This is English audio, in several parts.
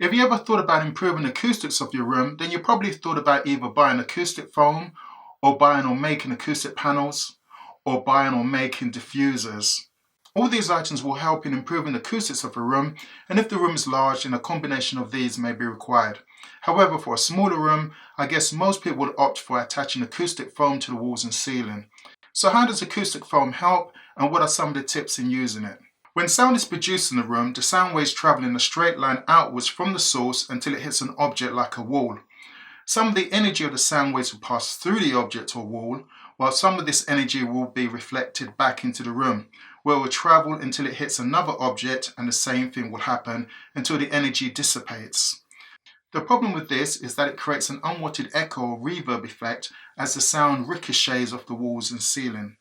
If you ever thought about improving the acoustics of your room, then you probably thought about either buying acoustic foam, or buying or making acoustic panels, or buying or making diffusers. All these items will help in improving the acoustics of a room, and if the room is large, then a combination of these may be required. However, for a smaller room, I guess most people would opt for attaching acoustic foam to the walls and ceiling. So how does acoustic foam help, and what are some of the tips in using it? When sound is produced in the room, the sound waves travel in a straight line outwards from the source until it hits an object like a wall. Some of the energy of the sound waves will pass through the object or wall, while some of this energy will be reflected back into the room, where it will travel until it hits another object, and the same thing will happen until the energy dissipates. The problem with this is that it creates an unwanted echo or reverb effect as the sound ricochets off the walls and ceiling.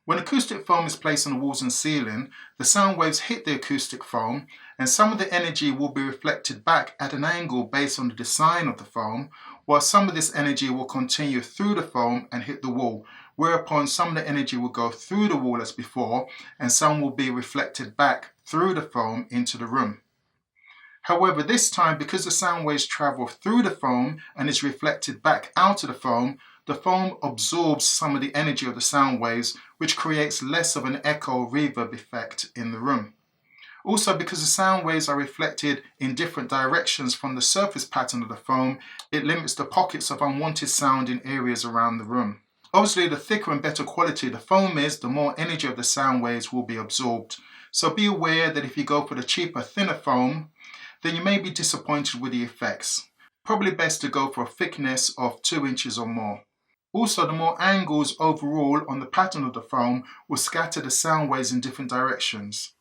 When acoustic foam is placed on the walls and ceiling, the sound waves hit the acoustic foam, and some of the energy will be reflected back at an angle based on the design of the foam, while some of this energy will continue through the foam and hit the wall, whereupon some of the energy will go through the wall as before, and some will be reflected back through the foam into the room. However, this time, because the sound waves travel through the foam and is reflected back out of the foam absorbs some of the energy of the sound waves, which creates less of an echo or reverb effect in the room. Also, because the sound waves are reflected in different directions from the surface pattern of the foam, it limits the pockets of unwanted sound in areas around the room. Obviously, the thicker and better quality the foam is, the more energy of the sound waves will be absorbed. So be aware that if you go for the cheaper, thinner foam, then you may be disappointed with the effects. Probably best to go for a thickness of 2 inches or more. Also, the more angles overall on the pattern of the foam will scatter the sound waves in different directions.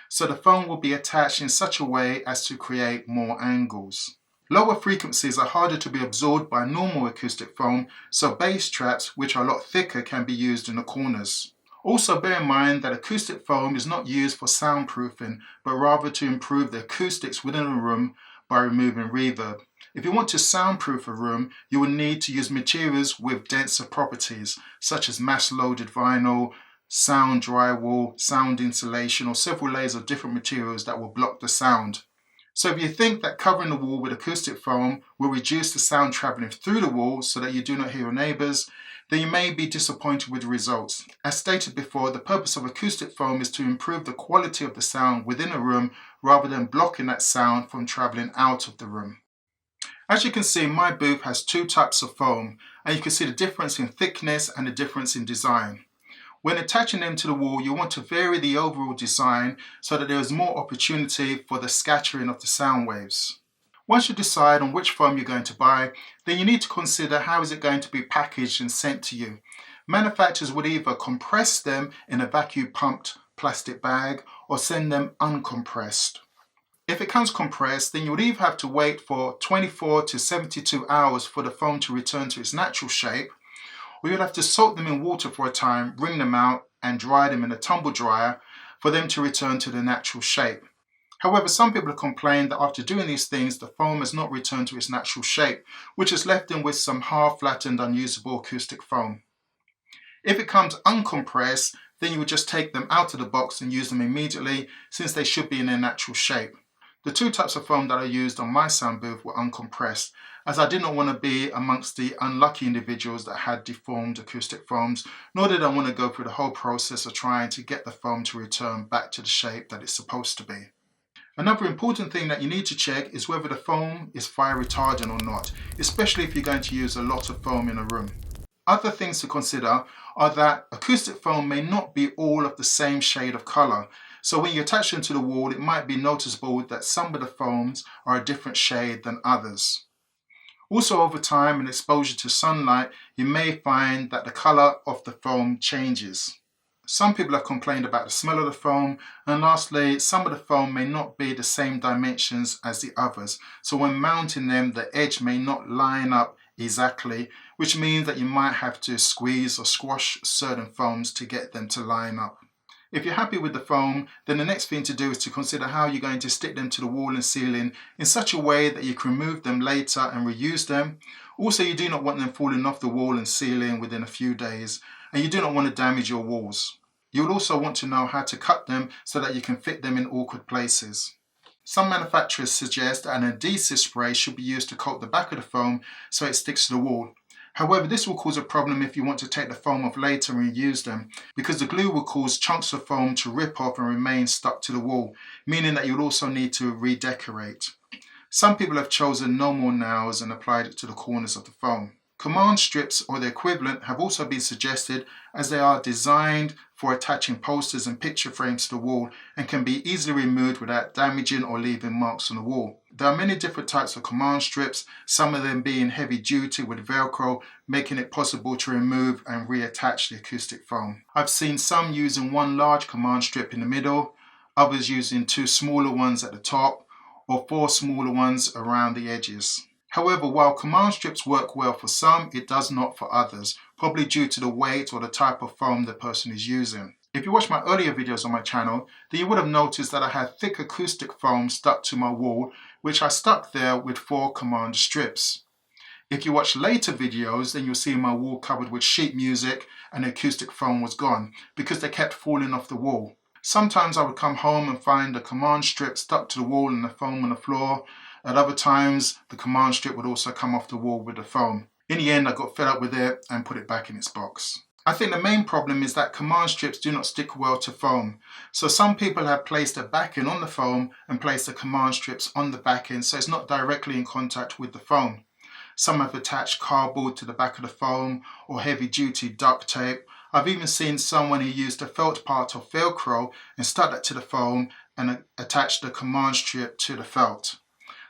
So the foam will be attached in such a way as to create more angles. Lower frequencies are harder to be absorbed by normal acoustic foam, so bass traps, which are a lot thicker, can be used in the corners. Also bear in mind that acoustic foam is not used for soundproofing, but rather to improve the acoustics within a room by removing reverb. If you want to soundproof a room, you will need to use materials with denser properties, such as mass-loaded vinyl, sound drywall, sound insulation, or several layers of different materials that will block the sound. So if you think that covering the wall with acoustic foam will reduce the sound traveling through the wall so that you do not hear your neighbors, then you may be disappointed with the results. As stated before, the purpose of acoustic foam is to improve the quality of the sound within a room rather than blocking that sound from traveling out of the room. As you can see, my booth has 2 types of foam, and you can see the difference in thickness and the difference in design. When attaching them to the wall, you want to vary the overall design so that there is more opportunity for the scattering of the sound waves. Once you decide on which foam you're going to buy, then you need to consider how is it going to be packaged and sent to you. Manufacturers would either compress them in a vacuum pumped plastic bag or send them uncompressed. If it comes compressed, then you would either have to wait for 24 to 72 hours for the foam to return to its natural shape, or you'd have to soak them in water for a time, wring them out, and dry them in a tumble dryer for them to return to their natural shape. However, some people have complained that after doing these things, the foam has not returned to its natural shape, which has left them with some half-flattened, unusable acoustic foam. If it comes uncompressed, then you would just take them out of the box and use them immediately, since they should be in their natural shape. The 2 types of foam that I used on my sound booth were uncompressed, as I did not want to be amongst the unlucky individuals that had deformed acoustic foams, nor did I want to go through the whole process of trying to get the foam to return back to the shape that it's supposed to be. Another important thing that you need to check is whether the foam is fire retardant or not, especially if you're going to use a lot of foam in a room. Other things to consider are that acoustic foam may not be all of the same shade of color. So when you attach them to the wall, it might be noticeable that some of the foams are a different shade than others. Also, over time and exposure to sunlight, you may find that the color of the foam changes. Some people have complained about the smell of the foam, and lastly, some of the foam may not be the same dimensions as the others. So when mounting them, the edge may not line up exactly, which means that you might have to squeeze or squash certain foams to get them to line up. If you're happy with the foam, then the next thing to do is to consider how you're going to stick them to the wall and ceiling in such a way that you can remove them later and reuse them. Also, you do not want them falling off the wall and ceiling within a few days, and you do not want to damage your walls. You will also want to know how to cut them so that you can fit them in awkward places. Some manufacturers suggest that an adhesive spray should be used to coat the back of the foam so it sticks to the wall. However, this will cause a problem if you want to take the foam off later and reuse them, because the glue will cause chunks of foam to rip off and remain stuck to the wall, meaning that you'll also need to redecorate. Some people have chosen no more nails and applied it to the corners of the foam. Command strips or the equivalent have also been suggested, as they are designed for attaching posters and picture frames to the wall and can be easily removed without damaging or leaving marks on the wall. There are many different types of command strips, some of them being heavy duty with Velcro, making it possible to remove and reattach the acoustic foam. I've seen some using one large command strip in the middle, others using 2 smaller ones at the top, or 4 smaller ones around the edges. However, while command strips work well for some, it does not for others, probably due to the weight or the type of foam the person is using. If you watch my earlier videos on my channel, then you would have noticed that I had thick acoustic foam stuck to my wall, which I stuck there with 4 command strips. If you watch later videos, then you'll see my wall covered with sheet music and the acoustic foam was gone because they kept falling off the wall. Sometimes I would come home and find the command strip stuck to the wall and the foam on the floor. At other times, the command strip would also come off the wall with the foam. In the end, I got fed up with it and put it back in its box. I think the main problem is that command strips do not stick well to foam. So some people have placed a backing on the foam and placed the command strips on the backing so it's not directly in contact with the foam. Some have attached cardboard to the back of the foam or heavy duty duct tape. I've even seen someone who used a felt part of Velcro and stuck that to the foam and attached the command strip to the felt.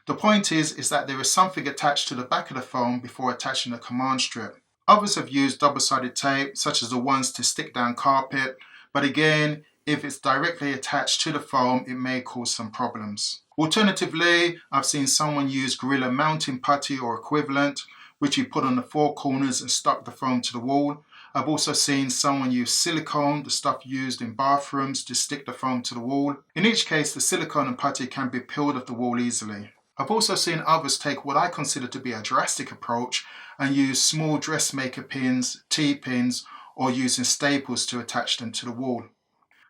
The point is that there is something attached to the back of the foam before attaching the command strip. Others have used double-sided tape, such as the ones to stick down carpet, but again, if it's directly attached to the foam, it may cause some problems. Alternatively, I've seen someone use Gorilla mounting putty or equivalent, which you put on the 4 corners and stuck the foam to the wall. I've also seen someone use silicone, the stuff used in bathrooms, to stick the foam to the wall. In each case, the silicone and putty can be peeled off the wall easily. I've also seen others take what I consider to be a drastic approach and use small dressmaker pins, T-pins, or using staples to attach them to the wall.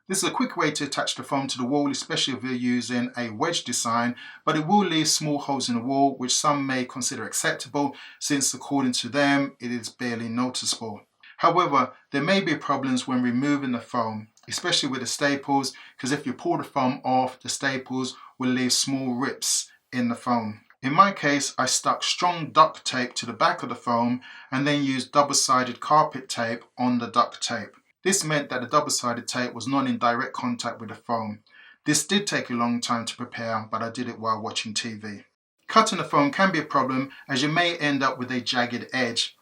This is a quick way to attach the foam to the wall, especially if you're using a wedge design, but it will leave small holes in the wall, which some may consider acceptable, since according to them, it is barely noticeable. However, there may be problems when removing the foam, especially with the staples, because if you pull the foam off, the staples will leave small rips in the foam. In my case, I stuck strong duct tape to the back of the foam and then used double-sided carpet tape on the duct tape. This meant that the double-sided tape was not in direct contact with the foam. This did take a long time to prepare, but I did it while watching TV. Cutting the foam can be a problem, as you may end up with a jagged edge.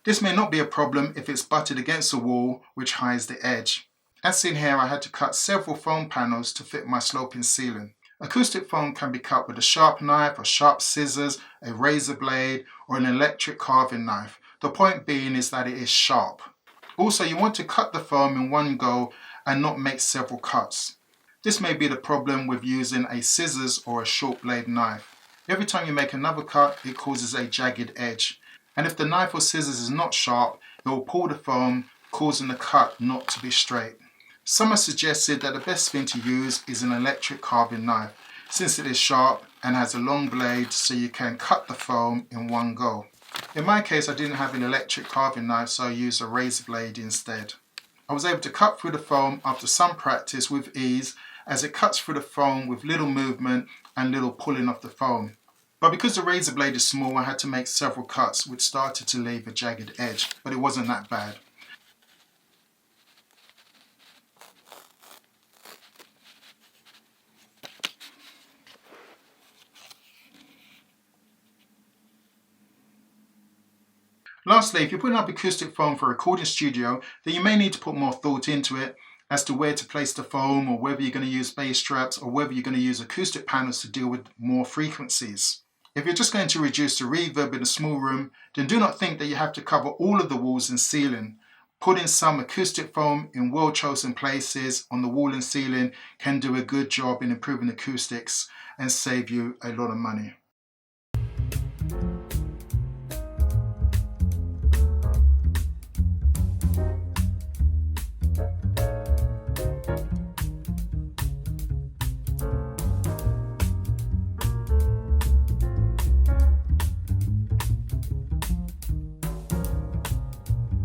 This may not be a problem if it's butted against the wall, which hides the edge. As seen here, I had to cut several foam panels to fit my sloping ceiling. Acoustic foam can be cut with a sharp knife or sharp scissors, a razor blade, or an electric carving knife. The point being is that it is sharp. Also, you want to cut the foam in one go and not make several cuts. This may be the problem with using a scissors or a short blade knife. Every time you make another cut, it causes a jagged edge. And if the knife or scissors is not sharp, it will pull the foam, causing the cut not to be straight. Some have suggested that the best thing to use is an electric carving knife, since it is sharp and has a long blade so you can cut the foam in one go. In my case, I didn't have an electric carving knife, so I used a razor blade instead. I was able to cut through the foam after some practice with ease, as it cuts through the foam with little movement and little pulling of the foam. But because the razor blade is small, I had to make several cuts which started to leave a jagged edge, but it wasn't that bad. Lastly, if you're putting up acoustic foam for a recording studio, then you may need to put more thought into it as to where to place the foam, or whether you're going to use bass straps, or whether you're going to use acoustic panels to deal with more frequencies. If you're just going to reduce the reverb in a small room, then do not think that you have to cover all of the walls and ceiling. Putting some acoustic foam in well-chosen places on the wall and ceiling can do a good job in improving acoustics and save you a lot of money.